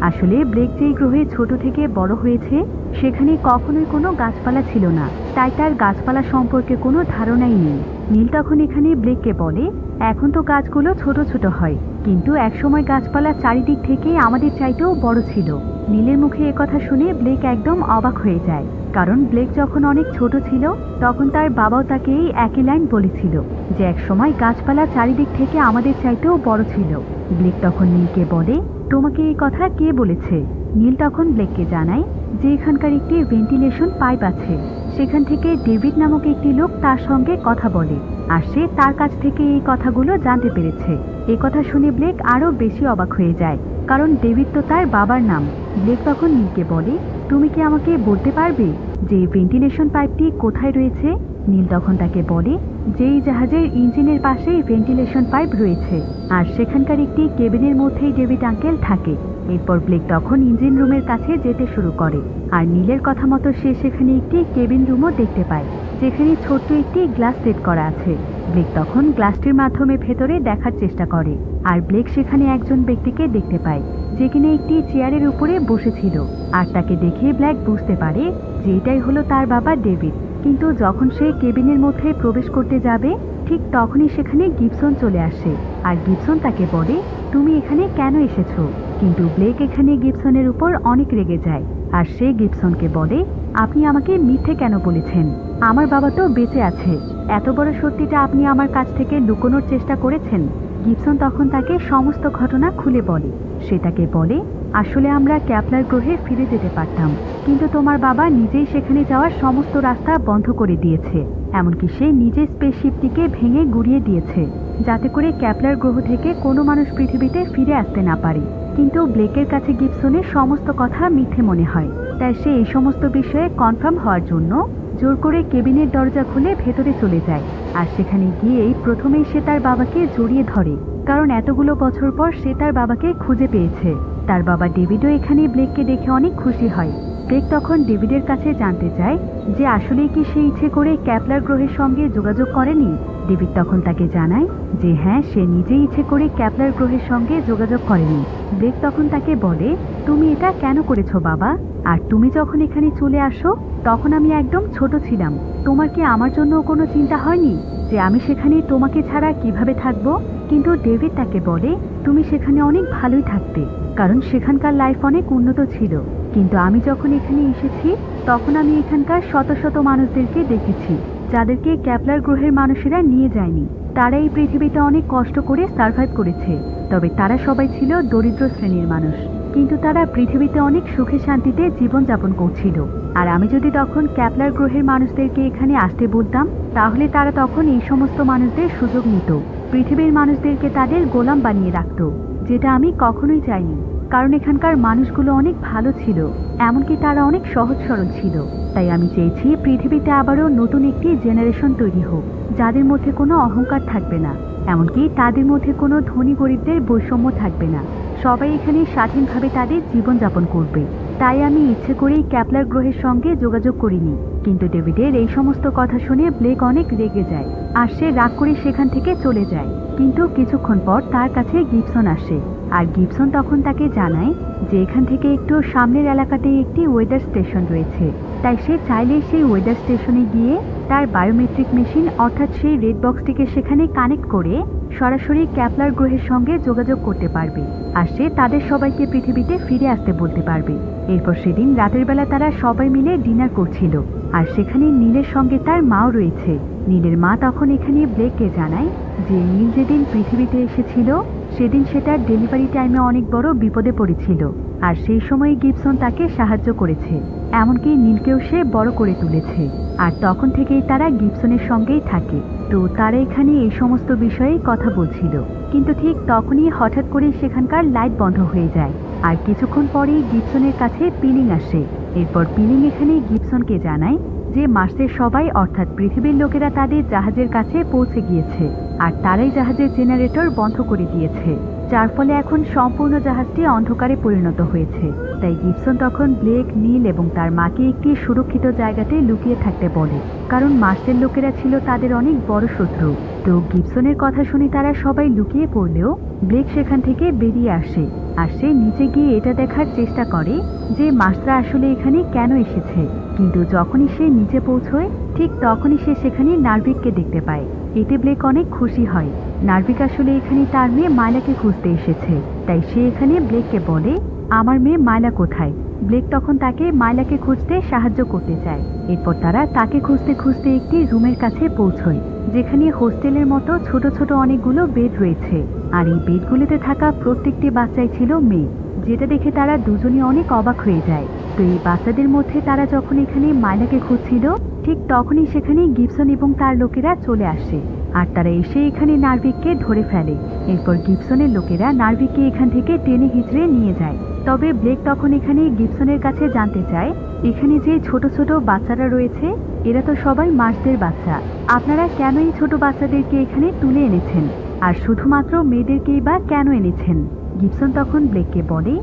S1: আসলে ব্লেক যেই গ্রহে ছোট থেকে বড় হয়েছে সেখানে কখনোই কোনো গাছপালা ছিল না, তাই তার গাছপালা সম্পর্কে কোনো ধারণাই নেই। নীল তখন এখানে ব্লেককে বলে এখন তো গাছগুলো ছোট ছোট হয়, কিন্তু একসময় গাছপালা চারিদিক থেকে আমাদের চাইতেও বড় ছিল। নীলের মুখে একথা শুনে ব্লেক একদম অবাক হয়ে যায়, কারণ ব্লেক যখন অনেক ছোট ছিল তখন তার বাবাও তাকে এই একই লাইন বলেছিল যে একসময় গাছপালা চারিদিক থেকে আমাদের চাইতেও বড় ছিল। ব্লেক তখন নীলকে বলে তোমাকে এই কথা কে বলেছে? নীল তখন ব্লেককে জানায় যে এখানকার একটি ভেন্টিলেশন পাইপ আছে, সেখান থেকে ডেভিড নামক একটি লোক তার সঙ্গে কথা বলে, আর সে তার কাছ থেকে এই কথাগুলো জানতে পেরেছে। এই কথা শুনে ব্লেক আরো বেশি অবাক হয়ে যায়, কারণ ডেভিড তো তার বাবার নাম। ব্লেক তখন নীলকে বলে তুমি কি আমাকে বলতে পারবে যে ভেন্টিলেশন পাইপটি কোথায় রয়েছে? নীল তখন তাকে বলে যেই জাহাজের ইঞ্জিনের পাশেই ভেন্টিলেশন পাইপ রয়েছে, আর সেখানকার একটি কেবিনের মধ্যেই ডেভিড আঙ্কেল থাকে। এরপর ব্লেক তখন ইঞ্জিন রুমের কাছে যেতে শুরু করে, আর নীলের কথা মতো সে সেখানে একটি কেবিন রুমও দেখতে পায়, যেখানে ছোট্ট একটি গ্লাস সেট করা আছে। ব্লেক তখন গ্লাসটির মাধ্যমে ভেতরে দেখার চেষ্টা করে, আর ব্লেক সেখানে একজন ব্যক্তিকে দেখতে পায়, যে কিনা একটি চেয়ারের উপরে বসেছিল। আর তাকে দেখে ব্ল্যাক বুঝতে পারে যে এটাই হলো তার বাবা ডেভিড। কিন্তু যখন সে কেবিনের মধ্যে প্রবেশ করতে যাবে, ঠিক তখনই সেখানে গিবসন চলে আসে, আর গিবসন তাকে বলে তুমি এখানে কেন এসেছো? কিন্তু ব্লেক এখানে গিবসনের উপর অনেক রেগে যায়, আর সে গিবসনকে বলে আপনি আমাকে মিথ্যে কেন বলেছেন? আমার বাবা তো বেঁচে আছে, এত বড় সত্যিটা আপনি আমার কাছ থেকে লুকোনোর চেষ্টা করেছেন। গিবসন তখন তাকে সমস্ত ঘটনা খুলে বলে। সে তাকে বলে আসলে আমরা ক্যাপলার গ্রহে ফিরে যেতে পারতাম, কিন্তু তোমার বাবা নিজেই সেখানে যাওয়ার সমস্ত রাস্তা বন্ধ করে দিয়েছে। এমনকি সে নিজের স্পেসশিপটিকে ভেঙে গুড়িয়ে দিয়েছে, যাতে করে ক্যাপলার গ্রহ থেকে কোনো মানুষ পৃথিবীতে ফিরে আসতে না পারে। কিন্তু ব্লেকের কাছে গিবসনের সমস্ত কথা মিথ্যে মনে হয়, তাই সে এই সমস্ত বিষয়ে কনফার্ম হওয়ার জন্য জোর করে কেবিনের দরজা খুলে ভেতরে চলে যায়। আর সেখানে গিয়েই প্রথমেই সে তার বাবাকে জড়িয়ে ধরে, কারণ এতগুলো বছর পর সে তার বাবাকে খুঁজে পেয়েছে। তার বাবা ডেভিডও এখানে ব্লেককে দেখে অনেক খুশি হয়। ব্লেক তখন ডেভিডের কাছে জানতে চায় যে আসলেই কি সে ইচ্ছে করে ক্যাপলার গ্রহের সঙ্গে যোগাযোগ করেনি। ডেভিড তখন তাকে জানায় যে হ্যাঁ, সে নিজেই ইচ্ছে করে ক্যাপলার গ্রহের সঙ্গে যোগাযোগ করেনি। ব্লেক তখন তাকে বলে তুমি এটা কেন করেছো বাবা? আর তুমি যখন এখানে চলে আসো তখন আমি একদম ছোট ছিলাম, তোমার কি আমার জন্য কোনো চিন্তা হয়নি যে আমি সেখানে তোমাকে ছাড়া কিভাবে থাকবো? কিন্তু ডেভিড তাকে বলে তুমি সেখানে অনেক ভালোই থাকতে, কারণ সেখানকার লাইফ অনেক উন্নত ছিল। কিন্তু আমি যখন এখানে এসেছি তখন আমি এখানকার শত শত মানুষদেরকে দেখেছি যাদেরকে ক্যাপলার গ্রহের মানুষেরা নিয়ে যায়নি। তারা এই পৃথিবীতে অনেক কষ্ট করে সার্ভাইভ করেছে, তবে তারা সবাই ছিল দরিদ্র শ্রেণীর মানুষ, কিন্তু তারা পৃথিবীতে অনেক সুখে শান্তিতে জীবনযাপন করছিল। আর আমি যদি তখন ক্যাপলার গ্রহের মানুষদেরকে এখানে আসতে বলতাম, তাহলে তারা তখন এই সমস্ত মানুষদের সুযোগ নিত, পৃথিবীর মানুষদেরকে তাদের গোলাম বানিয়ে রাখত, যেটা আমি কখনোই চাইনি। কারণ এখানকার মানুষগুলো অনেক ভালো ছিল, এমনকি তারা অনেক সহজ সরল ছিল। তাই আমি চেয়েছি পৃথিবীতে আবারও নতুন একটি জেনারেশন তৈরি হোক, যাদের মধ্যে কোনো অহংকার থাকবে না, এমনকি তাদের মধ্যে কোনো ধনী গরিবদের বৈষম্য থাকবে না। সবাই এখানে স্বাধীনভাবে তাদের জীবনযাপন করবে। তাই আমি ইচ্ছে করেই ক্যাপলার গ্রহের সঙ্গে যোগাযোগ করিনি। কিন্তু ডেভিডের এই সমস্ত কথা শুনে ব্লেক অনেক রেগে যায়, আর সে রাগ করে সেখান থেকে চলে যায়। কিন্তু কিছুক্ষণ পর তার কাছে গিবসন আসে, আর গিবসন তখন তাকে জানায় যে এখান থেকে একটু সামনের এলাকাতেই একটি ওয়েদার স্টেশন রয়েছে, তাই সে চাইলে সেই ওয়েদার স্টেশনে গিয়ে তার বায়োমেট্রিক মেশিন অর্থাৎ সেই রেড বক্সটিকে সেখানে কানেক্ট করে সরাসরি ক্যাপলার গ্রহের সঙ্গে যোগাযোগ করতে পারবে, আর সে তাদের সবাইকে পৃথিবীতে ফিরে আসতে বলতে পারবে। এরপর সেদিন রাতের বেলা তারা সবাই মিলে ডিনার করছিল, আর সেখানে নীলের সঙ্গে তার মাও রয়েছে। নীলের মা তখন এখানে ব্লেককে জানায় যে নীল যেদিন পৃথিবীতে এসেছিল সেদিন সে তার ডেলিভারি টাইমে অনেক বড় বিপদে পড়েছিল, আর সেই সময় গিবসন তাকে সাহায্য করেছে, এমনকি নীলকেও সে বড় করে তুলেছে। আর তখন থেকেই তারা গিবসনের সঙ্গেই থাকে। তো তারা এখানে এই সমস্ত বিষয়ে কথা বলছিল, কিন্তু ঠিক তখনই হঠাৎ করে সেখানকার লাইট বন্ধ হয়ে যায়, আর কিছুক্ষণ পরেই গিবসনের কাছে পিলিং আসে। এরপর পিলিং এখানে গিবসনকে জানায় যে মার্সের সবাই অর্থাৎ পৃথিবীর লোকেরা তাদের জাহাজের কাছে পৌঁছে গিয়েছে, আর তারাই জাহাজের জেনারেটর বন্ধ করে দিয়েছে, যার ফলে এখন সম্পূর্ণ জাহাজটি অন্ধকারে পরিণত হয়েছে। তাই গিবসন তখন ব্লেক, নীল এবং তার মাকে একটি সুরক্ষিত জায়গাতে লুকিয়ে থাকতে বলে, কারণ মার্সের লোকেরা ছিল তাদের অনেক বড় শত্রু। তো গিবসনের কথা শুনে তারা সবাই লুকিয়ে পড়লেও ব্লেক সেখান থেকে বেরিয়ে আসে, আর সে নিচে গিয়ে এটা দেখার চেষ্টা করে যে মার্সরা আসলে এখানে কেন এসেছে। কিন্তু যখনই সে নিচে পৌঁছয় ঠিক তখনই সে সেখানে নার্ভিককে দেখতে পায়। এতে ব্লেক অনেক খুশি হয়। নার্ভিক আসলে এখানে তার মেয়ে মাইলাকে খুঁজতে এসেছে, তাই সে এখানে ব্লেককে বলে আমার মেয়ে মাইলা কোথায়। ব্লেক তখন তাকে মাইলাকে খুঁজতে সাহায্য করতে চায়। এরপর তারা তাকে খুঁজতে খুঁজতে একটি রুমের কাছে পৌঁছয়, যেখানে হোস্টেলের মতো ছোট ছোট অনেকগুলো বেড রয়েছে, আর এই বেডগুলিতে থাকা প্রত্যেকটি বাচ্চাই ছিল মেয়ে, যেটা দেখে তারা দুজনই অনেক অবাক হয়ে যায়। তো এই বাচ্চাদের মধ্যে তারা যখন এখানে মাইলাকে খুঁজছিল ঠিক তখনই সেখানে গিবসন এবং তার লোকেরা চলে আসে, আর তারা এসে এখানে নার্ভিককে ধরে ফেলে। এরপর গিবসনের লোকেরা নার্ভিককে এখান থেকে টেনে হিচড়ে নিয়ে যায়। তবে ব্লেক তখন এখানে গিবসনের কাছে জানতে চায়, এখানে যে ছোট ছোট বাচ্চারা রয়েছে এরা তো সবাই মার্সদের বাচ্চা, আপনারা কেন এই ছোট বাচ্চাদেরকে এখানে তুলে এনেছেন, আর শুধুমাত্র মেয়েদেরকেই বা কেন এনেছেন? গিবসন তখন ব্লেককে বলে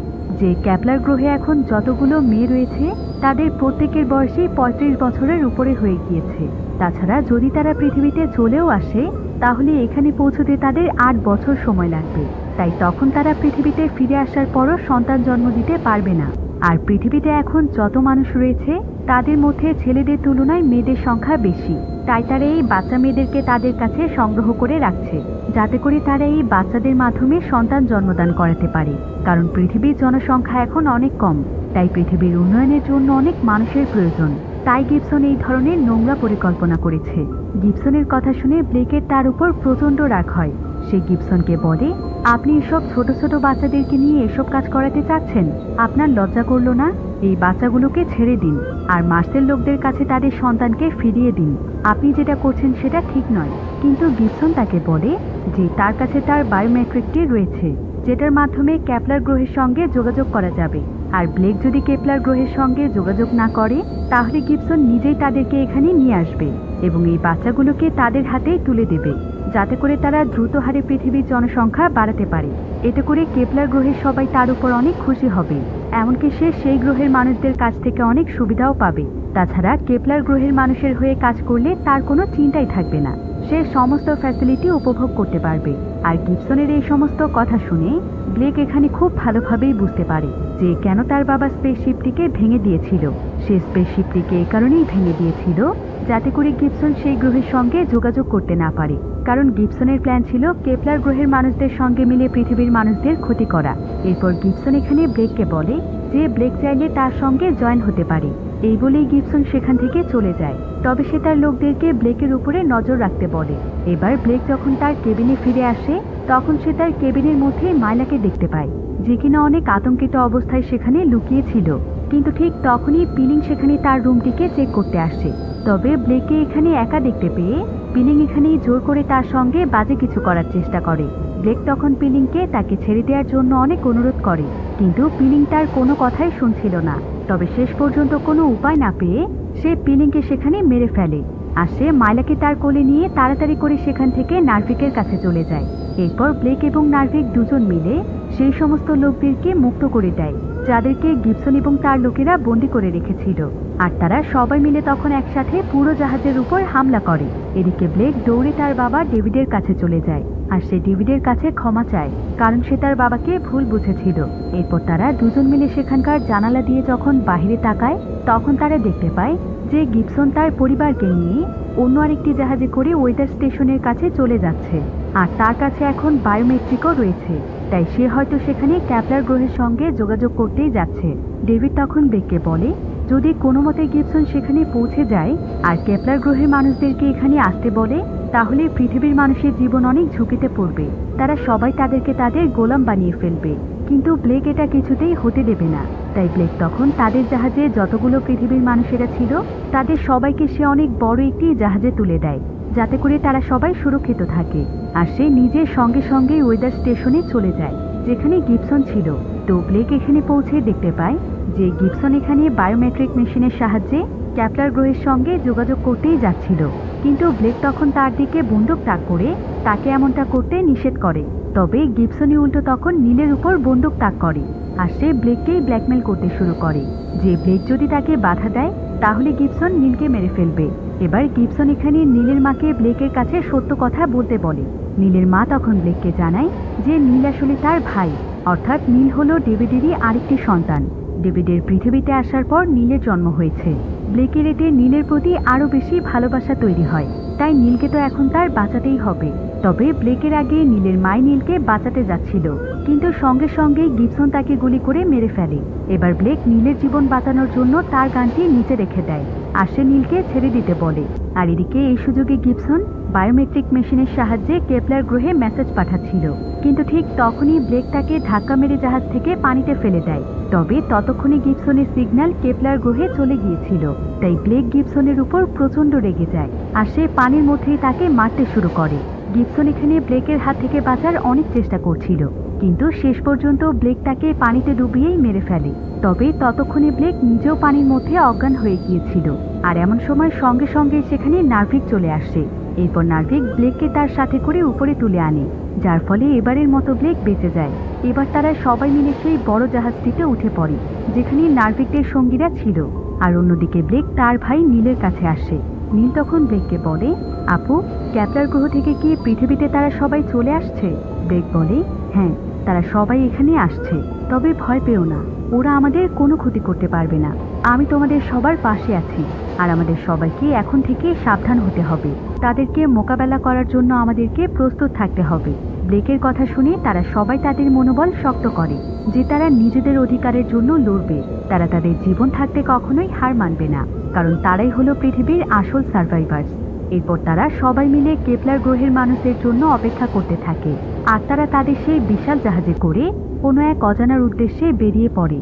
S1: যে ক্যাপলার গ্রহে এখন যতগুলো মেয়ে রয়েছে তাদের প্রত্যেকের বয়সই 35 বছরের উপরে হয়ে গিয়েছে। তাছাড়া যদি তারা পৃথিবীতে চলেও আসে তাহলে এখানে পৌঁছতে তাদের 8 বছর সময় লাগবে, তাই তখন তারা পৃথিবীতে ফিরে আসার পরও সন্তান জন্ম দিতে পারবে না। আর পৃথিবীতে এখন যত মানুষ রয়েছে তাদের মধ্যে ছেলেদের তুলনায় মেয়েদের সংখ্যা বেশি, তাই তারা এই বাচ্চা মেয়েদেরকে তাদের কাছে সংগ্রহ করে রাখছে, যাতে করে তারা এই বাচ্চাদের মাধ্যমে সন্তান জন্মদান করাতে পারে। কারণ পৃথিবীর জনসংখ্যা এখন অনেক কম, তাই পৃথিবীর উন্নয়নের জন্য অনেক মানুষের প্রয়োজন। তাই গিবসন এই ধরনের নোংরা পরিকল্পনা করেছে। গিবসনের কথা শুনে ব্লেকের তার উপর প্রচণ্ড রাগ হয়। সে গিবসনকে বলে, আপনি এসব ছোট ছোট বাচ্চাদেরকে নিয়ে এসব কাজ করাতে চাচ্ছেন? আপনার লজ্জা করলো না? এই বাচ্চাগুলোকে ছেড়ে দিন আর মার্সের লোকদের কাছে তাদের সন্তানকে ফিরিয়ে দিন। আপনি যেটা করছেন সেটা ঠিক নয়। কিন্তু গিবসন তাকে বলে যে তার কাছে তার বায়োমেট্রিকটি রয়েছে, যেটার মাধ্যমে ক্যাপলার গ্রহের সঙ্গে যোগাযোগ করা যাবে। আর ব্লেক যদি কেপলার গ্রহের সঙ্গে যোগাযোগ না করে তাহলে গিবসন নিজেই তাদেরকে এখানে নিয়ে আসবে এবং এই বাচ্চাগুলোকে তাদের হাতেই তুলে দেবে, যাতে করে তারা দ্রুত হারে পৃথিবীর জনসংখ্যা বাড়াতে পারে। এতে করে কেপলার গ্রহের সবাই তার উপর অনেক খুশি হবে, এমনকি সে সেই গ্রহের মানুষদের কাছ থেকে অনেক সুবিধাও পাবে। তাছাড়া কেপলার গ্রহের মানুষের হয়ে কাজ করলে তার কোনো চিন্তাই থাকবে না, সে সমস্ত ফ্যাসিলিটি উপভোগ করতে পারবে। আর গিবসনের এই সমস্ত কথা শুনে ব্লেক এখানে খুব ভালোভাবেই বুঝতে পারে যে কেন তার বাবা স্পেসশিপটিকে ভেঙে দিয়েছিল। সে স্পেসশিপটিকে এই কারণেই ভেঙে দিয়েছিল যাতে করে গিবসন সেই গ্রহের সঙ্গে যোগাযোগ করতে না পারে, কারণ গিবসনের প্ল্যান ছিল কেপলার গ্রহের মানুষদের সঙ্গে মিলে পৃথিবীর মানুষদের ক্ষতি করা। এরপর গিবসন এখানে ব্লেককে বলে যে ব্লেক চাইলে তার সঙ্গে জয়েন হতে পারে। এই বলেই গিবসন সেখান থেকে চলে যায়। তবে সে তার লোকদেরকে ব্লেকের উপরে নজর রাখতে বলে। এবার ব্লেক যখন তার কেবিনে ফিরে আসে তখন সে তার কেবিনের মধ্যে মাইলাকে দেখতে পায়, যে কিনা অনেক আতঙ্কিত অবস্থায় সেখানে লুকিয়ে ছিল। কিন্তু ঠিক তখনই পিলিং সেখানে তার রুমটিকে চেক করতে আসে। তবে ব্লেককে এখানে একা দেখতে পেয়ে পিলিং এখানেই জোর করে তার সঙ্গে বাজে কিছু করার চেষ্টা করে। ব্লেক তখন পিলিংকে তাকে ছেড়ে দেওয়ার জন্য অনেক অনুরোধ করে, কিন্তু পিলিং তার কোনো কথাই শুনছিল না। তবে শেষ পর্যন্ত কোনো উপায় না পেয়ে সে পিলিংকে সেখানে মেরে ফেলে, আর সে মাইলাকে তার কোলে নিয়ে তাড়াতাড়ি করে সেখান থেকে নার্ভিকের কাছে চলে যায়। এরপর ব্লেক এবং নার্ভিক দুজন মিলে সেই সমস্ত লোকদেরকে মুক্ত করে দেয় যাদেরকে গিবসন এবং তার লোকেরা বন্দি করে রেখেছিল। আর তারা সবাই মিলে তখন একসাথে পুরো জাহাজের উপর হামলা করে। এদিকে ব্লেক দৌড়ে তার বাবা ডেভিডের কাছে চলে যায়, আর সে ডেভিডের কাছে ক্ষমা চায়, কারণ সে তার বাবাকে ভুল বুঝেছিল। এরপর তারা দুজন মিলে সেখানকার জানালা দিয়ে যখন বাইরে তাকায় তখন তারা দেখতে পায় যে গিবসন তার পরিবারকে নিয়ে অন্য আরেকটি জাহাজে করে ওয়েদার স্টেশনের কাছে চলে যাচ্ছে, আর তার কাছে এখন বায়োমেট্রিকও রয়েছে, তাই সে হয়তো সেখানে ক্যাপলার গ্রহের সঙ্গে যোগাযোগ করতেই যাচ্ছে। ডেভিড তখন ব্লেককে বলে যদি কোনো মতে গিবসন সেখানে পৌঁছে যায় আর কেপলার গ্রহের মানুষদেরকে এখানে আসতে বলে তাহলে পৃথিবীর মানুষের জীবন অনেক ঝুঁকিতে পড়বে, তারা সবাই তাদেরকে তাদের গোলাম বানিয়ে ফেলবে। কিন্তু ব্লেক এটা কিছুতেই হতে দেবে না। তাই ব্লেক তখন তাদের জাহাজে যতগুলো পৃথিবীর মানুষেরা ছিল তাদের সবাইকে সে অনেক বড় একটি জাহাজে তুলে দেয়, যাতে করে তারা সবাই সুরক্ষিত থাকে। আর সে নিজের সঙ্গে সঙ্গে ওয়েদার স্টেশনে চলে যায় যেখানে গিবসন ছিল। তো ব্লেক এখানে পৌঁছে দেখতে পায় যে গিবসন এখানে বায়োমেট্রিক মেশিনের সাহায্যে ক্যাপলার গ্রহের সঙ্গে যোগাযোগ করতেই যাচ্ছিল, কিন্তু ব্লেক তখন তার দিকে বন্দুক তাক করে তাকে এমনটা করতে নিষেধ করে। তবে গিবসনই উল্টো তখন নীলের উপর বন্দুক তাক করে, আর সে ব্লেককেই ব্ল্যাকমেল করতে শুরু করে যে ব্লেক যদি তাকে বাধা দেয় তাহলে গিবসন নীলকে মেরে ফেলবে। এবার গিবসন এখানে নীলের মাকে ব্লেকের কাছে সত্য কথা বলতে বলে। নীলের মা তখন ব্লেককে জানায় যে নীল আসলে তার ভাই, অর্থাৎ নীল হলো ডেভিডেরই আরেকটি সন্তান। ডেভিডের পৃথিবীতে আসার পর নীলের জন্ম হয়েছে। ব্লেকের এতে নীলের প্রতি আরও বেশি ভালোবাসা তৈরি হয়, তাই নীলকে তো এখন তার বাঁচাতেই হবে। তবে ব্লেকের আগে নীলের মায় নীলকে বাঁচাতে যাচ্ছিল, কিন্তু সঙ্গে সঙ্গেই গিবসন তাকে গুলি করে মেরে ফেলে। এবার ব্লেক নীলের জীবন বাঁচানোর জন্য তার গানটি নিচে রেখে দেয়, আর সে নীলকে ছেড়ে দিতে বলে। আর এদিকে এই সুযোগে গিবসন বায়োমেট্রিক মেশিনের সাহায্যে কেপলার গ্রহে মেসেজ পাঠাচ্ছিল, কিন্তু ঠিক তখনই ব্লেক তাকে ধাক্কা মেরে জাহাজ থেকে পানিতে ফেলে দেয়। তবে ততক্ষণে গিবসনের সিগন্যাল কেপলার গ্রহে চলে গিয়েছিল, তাই ব্লেক গিবসনের উপর প্রচণ্ড রেগে যায়, আর সে পানির মধ্যেই তাকে মারতে শুরু করে। গিবসন এখানে ব্লেকের হাত থেকে বাঁচার অনেক চেষ্টা করছিল, কিন্তু শেষ পর্যন্ত ব্লেক তাকে পানিতে ডুবিয়েই মেরে ফেলে। তবে ততক্ষণে ব্লেক নিজেও পানির মধ্যে অজ্ঞান হয়ে গিয়েছিল। আর এমন সময় সঙ্গে সঙ্গে সেখানে নার্ভিক চলে আসে। এরপর নার্ভিক ব্লেককে তার সাথে করে উপরে তুলে আনে, যার ফলে এবারের মতো ব্লেক বেঁচে যায়। এবার তারা সবাই মিলে সেই বড় জাহাজটিতে উঠে পড়ে যেখানে নার্ভিকদের সঙ্গীরা ছিল। আর অন্যদিকে ব্লেক তার ভাই নীলের কাছে আসে। নীল তখন ব্লেককে বলে, আপু, ক্যাপলার গ্রহ থেকে কি পৃথিবীতে তারা সবাই চলে আসছে? ব্লেক বলে, হ্যাঁ, তারা সবাই এখানে আসছে। তবে ভয় পেও না, ওরা আমাদের কোনো ক্ষতি করতে পারবে না। আমি তোমাদের সবার পাশে আছি। আর আমাদের সবাইকে এখন থেকে সাবধান হতে হবে। তাদেরকে মোকাবেলা করার জন্য আমাদেরকে প্রস্তুত থাকতে হবে। ব্লেকের কথা শুনে তারা সবাই তাদের মনোবল শক্ত করে যে তারা নিজেদের অধিকারের জন্য লড়বে। তারা তাদের জীবন থাকতে কখনোই হার মানবে না, কারণ তারাই হলো পৃথিবীর আসল সার্ভাইভার্স। এরপর তারা সবাই মিলে কেপলার গ্রহের মানুষদের জন্য অপেক্ষা করতে থাকে। আর তারা তাদের সেই বিশাল জাহাজে করে কোনো এক অজানার উদ্দেশ্যে বেরিয়ে পড়ে।